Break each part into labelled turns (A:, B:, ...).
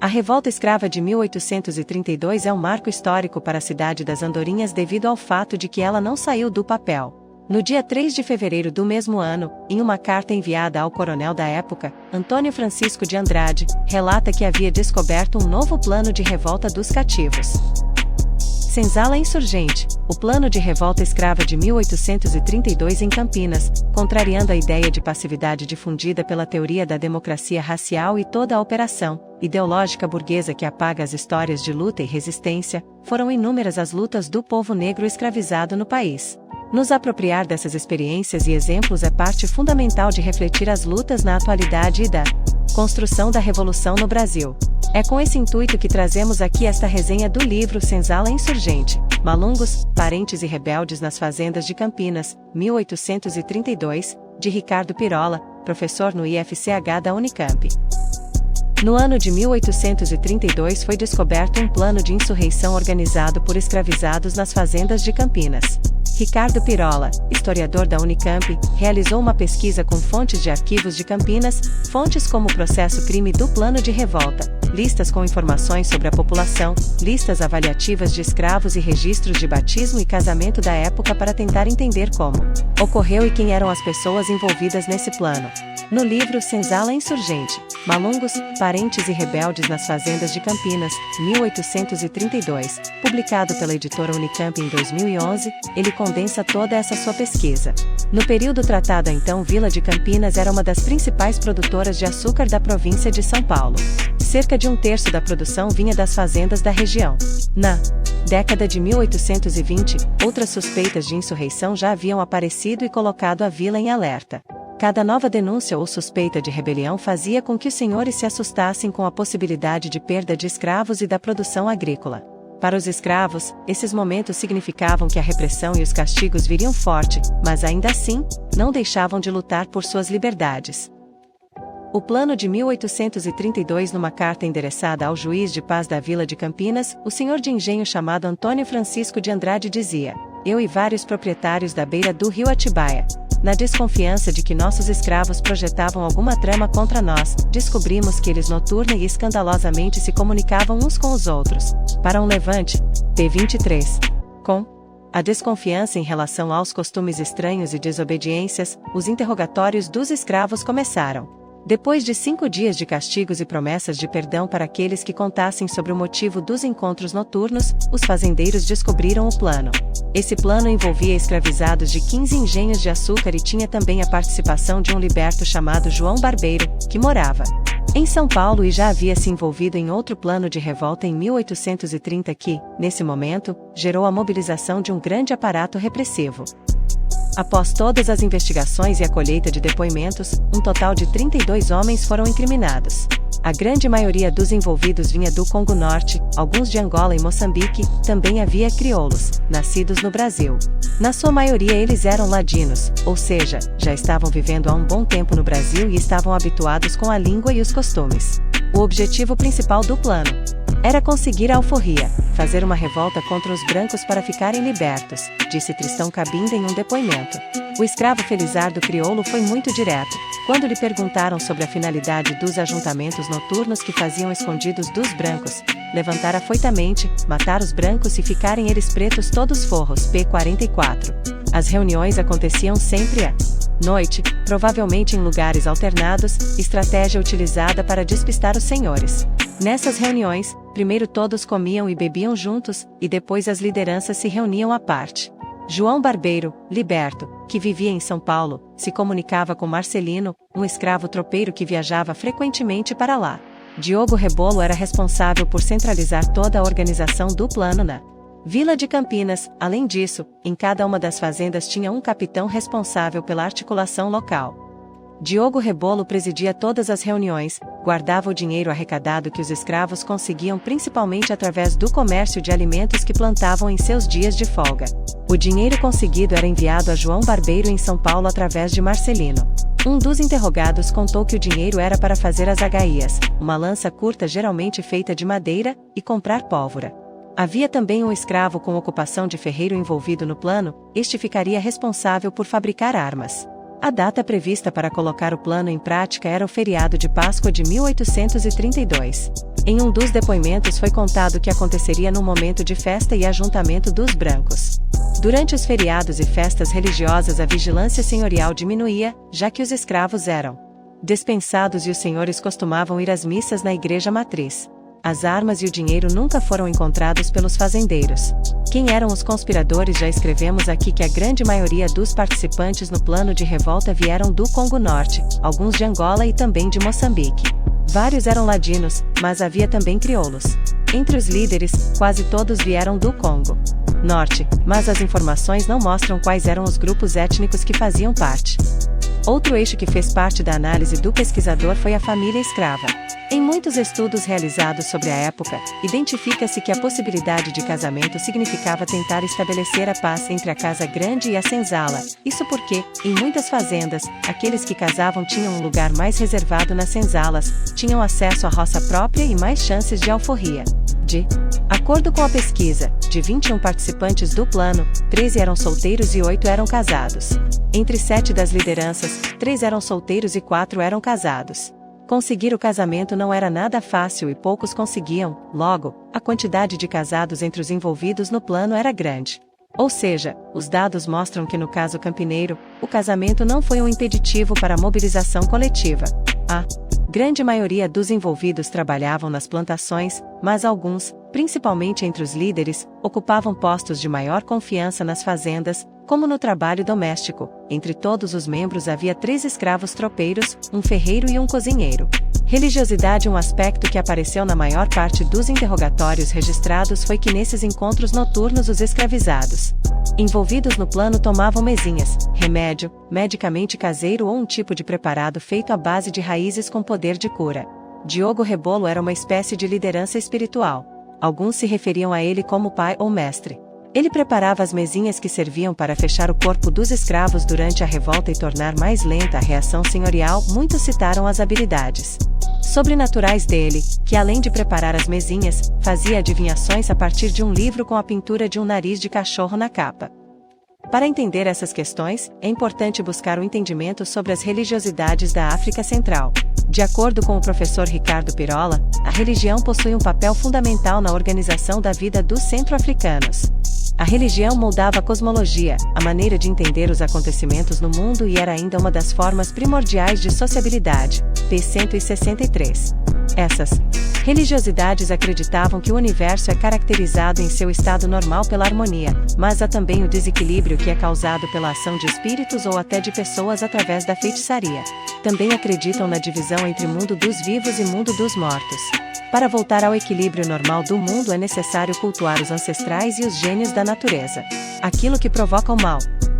A: A Revolta Escrava de 1832 é um marco histórico para a cidade das Andorinhas devido ao fato de que ela não saiu do papel. No dia 3 de fevereiro do mesmo ano, em uma carta enviada ao coronel da época, Antônio Francisco de Andrade, relata que havia descoberto um novo plano de revolta dos cativos. Senzala insurgente, o plano de revolta escrava de 1832 em Campinas, contrariando a ideia de passividade difundida pela teoria da democracia racial e toda a operação ideológica burguesa que apaga as histórias de luta e resistência, foram inúmeras as lutas do povo negro escravizado no país. Nos apropriar dessas experiências e exemplos é parte fundamental de refletir as lutas na atualidade e da construção da revolução no Brasil. É com esse intuito que trazemos aqui esta resenha do livro Senzala Insurgente, Malungos, Parentes e Rebeldes nas Fazendas de Campinas, 1832, de Ricardo Pirola, professor no IFCH da Unicamp. No ano de 1832 foi descoberto um plano de insurreição organizado por escravizados nas fazendas de Campinas. Ricardo Pirola, historiador da Unicamp, realizou uma pesquisa com fontes de arquivos de Campinas, fontes como o processo crime do plano de revolta, listas com informações sobre a população, listas avaliativas de escravos e registros de batismo e casamento da época para tentar entender como ocorreu e quem eram as pessoas envolvidas nesse plano. No livro Senzala Insurgente, Malungos, Parentes e Rebeldes nas Fazendas de Campinas, 1832, publicado pela editora Unicamp em 2011, ele condensa toda essa sua pesquisa. No período tratado então, Vila de Campinas era uma das principais produtoras de açúcar da província de São Paulo. Cerca de um terço da produção vinha das fazendas da região. Na década de 1820, outras suspeitas de insurreição já haviam aparecido e colocado a vila em alerta. Cada nova denúncia ou suspeita de rebelião fazia com que os senhores se assustassem com a possibilidade de perda de escravos e da produção agrícola. Para os escravos, esses momentos significavam que a repressão e os castigos viriam forte, mas ainda assim, não deixavam de lutar por suas liberdades. O plano de 1832, numa carta endereçada ao juiz de paz da Vila de Campinas, o senhor de engenho chamado Antônio Francisco de Andrade dizia: eu e vários proprietários da beira do rio Atibaia, na desconfiança de que nossos escravos projetavam alguma trama contra nós, descobrimos que eles noturna e escandalosamente se comunicavam uns com os outros, para um levante, p. 23. Com a desconfiança em relação aos costumes estranhos e desobediências, os interrogatórios dos escravos começaram. Depois de 5 dias de castigos e promessas de perdão para aqueles que contassem sobre o motivo dos encontros noturnos, os fazendeiros descobriram o plano. Esse plano envolvia escravizados de 15 engenhos de açúcar e tinha também a participação de um liberto chamado João Barbeiro, que morava em São Paulo e já havia se envolvido em outro plano de revolta em 1830 que, nesse momento, gerou a mobilização de um grande aparato repressivo. Após todas as investigações e a colheita de depoimentos, um total de 32 homens foram incriminados. A grande maioria dos envolvidos vinha do Congo Norte, alguns de Angola e Moçambique, também havia crioulos, nascidos no Brasil. Na sua maioria eles eram ladinos, ou seja, já estavam vivendo há um bom tempo no Brasil e estavam habituados com a língua e os costumes. O objetivo principal do plano era conseguir a alforria, fazer uma revolta contra os brancos para ficarem libertos, disse Tristão Cabinda em um depoimento. O escravo Felizardo Crioulo foi muito direto. Quando lhe perguntaram sobre a finalidade dos ajuntamentos noturnos que faziam escondidos dos brancos, levantar afoitamente, matar os brancos e ficarem eles pretos todos forros, p. 44. As reuniões aconteciam sempre à noite, provavelmente em lugares alternados, estratégia utilizada para despistar os senhores. Nessas reuniões, primeiro todos comiam e bebiam juntos, e depois as lideranças se reuniam à parte. João Barbeiro, liberto, que vivia em São Paulo, se comunicava com Marcelino, um escravo tropeiro que viajava frequentemente para lá. Diogo Rebolo era responsável por centralizar toda a organização do plano na Vila de Campinas. Além disso, em cada uma das fazendas tinha um capitão responsável pela articulação local. Diogo Rebolo presidia todas as reuniões, guardava o dinheiro arrecadado que os escravos conseguiam principalmente através do comércio de alimentos que plantavam em seus dias de folga. O dinheiro conseguido era enviado a João Barbeiro em São Paulo através de Marcelino. Um dos interrogados contou que o dinheiro era para fazer as agaias, uma lança curta geralmente feita de madeira, e comprar pólvora. Havia também um escravo com ocupação de ferreiro envolvido no plano, este ficaria responsável por fabricar armas. A data prevista para colocar o plano em prática era o feriado de Páscoa de 1832. Em um dos depoimentos foi contado que aconteceria num momento de festa e ajuntamento dos brancos. Durante os feriados e festas religiosas a vigilância senhorial diminuía, já que os escravos eram dispensados e os senhores costumavam ir às missas na igreja matriz. As armas e o dinheiro nunca foram encontrados pelos fazendeiros. Quem eram os conspiradores? Já escrevemos aqui que a grande maioria dos participantes no plano de revolta vieram do Congo Norte, alguns de Angola e também de Moçambique. Vários eram ladinos, mas havia também crioulos. Entre os líderes, quase todos vieram do Congo Norte, mas as informações não mostram quais eram os grupos étnicos que faziam parte. Outro eixo que fez parte da análise do pesquisador foi a família escrava. Em muitos estudos realizados sobre a época, identifica-se que a possibilidade de casamento significava tentar estabelecer a paz entre a casa grande e a senzala. Isso porque, em muitas fazendas, aqueles que casavam tinham um lugar mais reservado nas senzalas, tinham acesso à roça própria e mais chances de alforria. De acordo com a pesquisa, de 21 participantes do plano, 13 eram solteiros e 8 eram casados. Entre 7 das lideranças, 3 eram solteiros e 4 eram casados. Conseguir o casamento não era nada fácil e poucos conseguiam, logo, a quantidade de casados entre os envolvidos no plano era grande. Ou seja, os dados mostram que no caso campineiro, o casamento não foi um impeditivo para a mobilização coletiva. A grande maioria dos envolvidos trabalhavam nas plantações, mas alguns, principalmente entre os líderes, ocupavam postos de maior confiança nas fazendas, como no trabalho doméstico. Entre todos os membros havia 3 escravos tropeiros, um ferreiro e um cozinheiro. Religiosidade. Um aspecto que apareceu na maior parte dos interrogatórios registrados foi que nesses encontros noturnos os escravizados envolvidos no plano tomavam mezinhas, remédio, medicamente caseiro ou um tipo de preparado feito à base de raízes com poder de cura. Diogo Rebolo era uma espécie de liderança espiritual. Alguns se referiam a ele como pai ou mestre. Ele preparava as mezinhas que serviam para fechar o corpo dos escravos durante a revolta e tornar mais lenta a reação senhorial. Muitos citaram as habilidades sobrenaturais dele, que além de preparar as mezinhas, fazia adivinhações a partir de um livro com a pintura de um nariz de cachorro na capa. Para entender essas questões, é importante buscar o entendimento sobre as religiosidades da África Central. De acordo com o professor Ricardo Pirola, a religião possui um papel fundamental na organização da vida dos centro-africanos. A religião moldava a cosmologia, a maneira de entender os acontecimentos no mundo e era ainda uma das formas primordiais de sociabilidade. P. 163. Essas religiosidades acreditavam que o universo é caracterizado em seu estado normal pela harmonia, mas há também o desequilíbrio que é causado pela ação de espíritos ou até de pessoas através da feitiçaria. Também acreditam na divisão entre mundo dos vivos e mundo dos mortos. Para voltar ao equilíbrio normal do mundo é necessário cultuar os ancestrais e os gênios da natureza. Aquilo que provoca o mal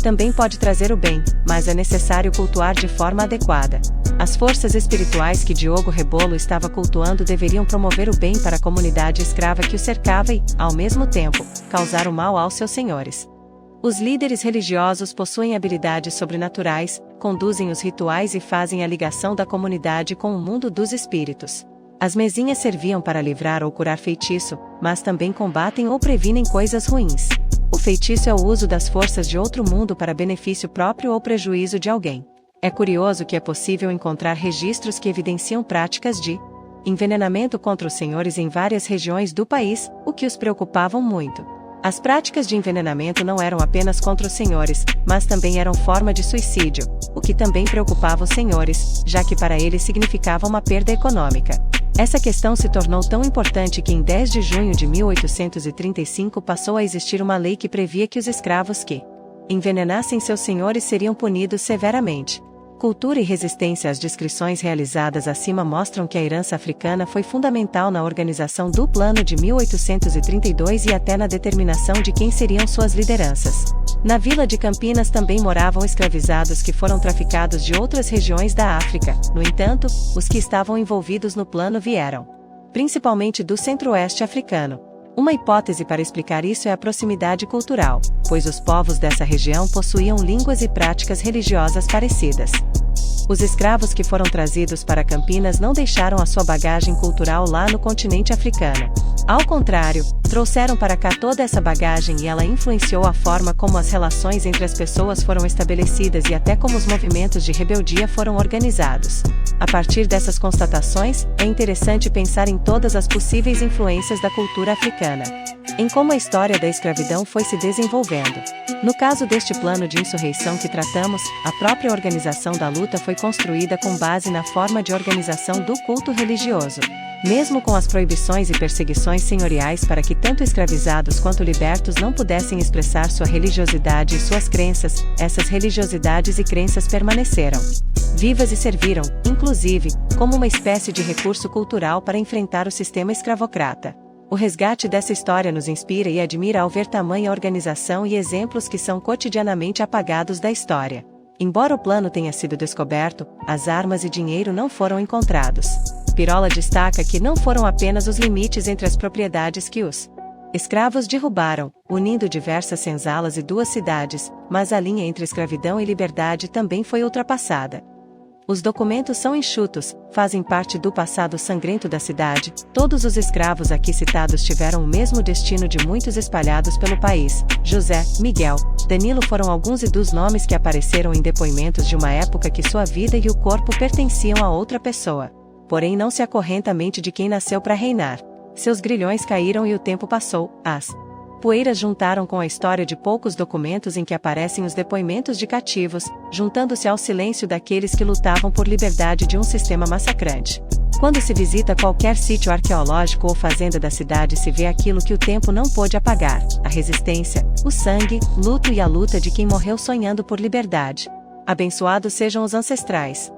A: também pode trazer o bem, mas é necessário cultuar de forma adequada. As forças espirituais que Diogo Rebolo estava cultuando deveriam promover o bem para a comunidade escrava que o cercava e, ao mesmo tempo, causar o mal aos seus senhores. Os líderes religiosos possuem habilidades sobrenaturais, conduzem os rituais e fazem a ligação da comunidade com o mundo dos espíritos. As mezinhas serviam para livrar ou curar feitiço, mas também combatem ou previnem coisas ruins. O feitiço é o uso das forças de outro mundo para benefício próprio ou prejuízo de alguém. É curioso que é possível encontrar registros que evidenciam práticas de envenenamento contra os senhores em várias regiões do país, o que os preocupavam muito. As práticas de envenenamento não eram apenas contra os senhores, mas também eram forma de suicídio, o que também preocupava os senhores, já que para eles significava uma perda econômica. Essa questão se tornou tão importante que em 10 de junho de 1835 passou a existir uma lei que previa que os escravos que envenenassem seus senhores seriam punidos severamente. Cultura e resistência. As descrições realizadas acima mostram que a herança africana foi fundamental na organização do plano de 1832 e até na determinação de quem seriam suas lideranças. Na vila de Campinas também moravam escravizados que foram traficados de outras regiões da África. No entanto, os que estavam envolvidos no plano vieram principalmente do centro-oeste africano. Uma hipótese para explicar isso é a proximidade cultural, pois os povos dessa região possuíam línguas e práticas religiosas parecidas. Os escravos que foram trazidos para Campinas não deixaram a sua bagagem cultural lá no continente africano. Ao contrário, trouxeram para cá toda essa bagagem e ela influenciou a forma como as relações entre as pessoas foram estabelecidas e até como os movimentos de rebeldia foram organizados. A partir dessas constatações, é interessante pensar em todas as possíveis influências da cultura africana, em como a história da escravidão foi se desenvolvendo. No caso deste plano de insurreição que tratamos, a própria organização da luta foi construída com base na forma de organização do culto religioso. Mesmo com as proibições e perseguições senhoriais para que tanto escravizados quanto libertos não pudessem expressar sua religiosidade e suas crenças, essas religiosidades e crenças permaneceram vivas e serviram, inclusive, como uma espécie de recurso cultural para enfrentar o sistema escravocrata. O resgate dessa história nos inspira e admira ao ver tamanha organização e exemplos que são cotidianamente apagados da história. Embora o plano tenha sido descoberto, as armas e dinheiro não foram encontrados. Pirola destaca que não foram apenas os limites entre as propriedades que os escravos derrubaram, unindo diversas senzalas e duas cidades, mas a linha entre escravidão e liberdade também foi ultrapassada. Os documentos são enxutos, fazem parte do passado sangrento da cidade. Todos os escravos aqui citados tiveram o mesmo destino de muitos espalhados pelo país. José, Miguel, Danilo foram alguns dos nomes que apareceram em depoimentos de uma época que sua vida e o corpo pertenciam a outra pessoa. Porém não se acorrenta a mente de quem nasceu para reinar. Seus grilhões caíram e o tempo passou, as poeiras juntaram com a história de poucos documentos em que aparecem os depoimentos de cativos, juntando-se ao silêncio daqueles que lutavam por liberdade de um sistema massacrante. Quando se visita qualquer sítio arqueológico ou fazenda da cidade, se vê aquilo que o tempo não pôde apagar: a resistência, o sangue, luto e a luta de quem morreu sonhando por liberdade. Abençoados sejam os ancestrais.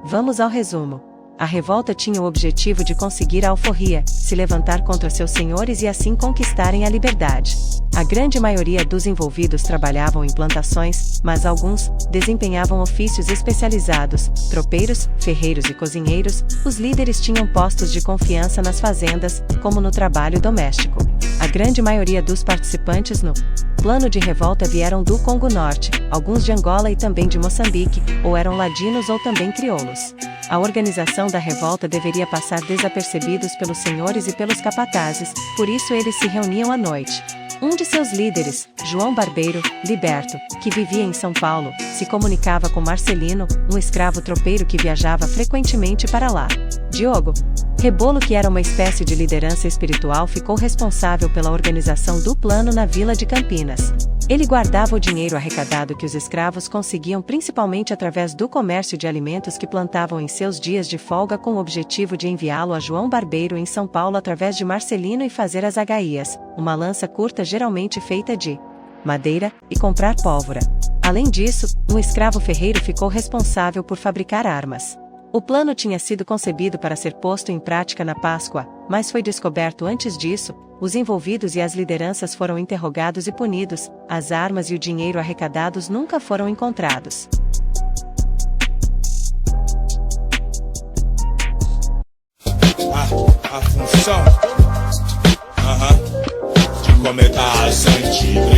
A: Vamos ao resumo. A revolta tinha o objetivo de conseguir a alforria, se levantar contra seus senhores e assim conquistarem a liberdade. A grande maioria dos envolvidos trabalhavam em plantações, mas alguns desempenhavam ofícios especializados: tropeiros, ferreiros e cozinheiros. Os líderes tinham postos de confiança nas fazendas, como no trabalho doméstico. A grande maioria dos participantes no plano de revolta vieram do Congo Norte, alguns de Angola e também de Moçambique, ou eram ladinos ou também crioulos. A organização da revolta deveria passar desapercebidos pelos senhores e pelos capatazes, por isso eles se reuniam à noite. Um de seus líderes, João Barbeiro, liberto, que vivia em São Paulo, se comunicava com Marcelino, um escravo tropeiro que viajava frequentemente para lá. Diogo Rebolo, que era uma espécie de liderança espiritual, ficou responsável pela organização do plano na vila de Campinas. Ele guardava o dinheiro arrecadado que os escravos conseguiam principalmente através do comércio de alimentos que plantavam em seus dias de folga, com o objetivo de enviá-lo a João Barbeiro em São Paulo através de Marcelino e fazer as agaias, uma lança curta geralmente feita de madeira, e comprar pólvora. Além disso, um escravo ferreiro ficou responsável por fabricar armas. O plano tinha sido concebido para ser posto em prática na Páscoa, mas foi descoberto antes disso. Os envolvidos e as lideranças foram interrogados e punidos. As armas e o dinheiro arrecadados nunca foram encontrados.
B: A função de cometer as antigas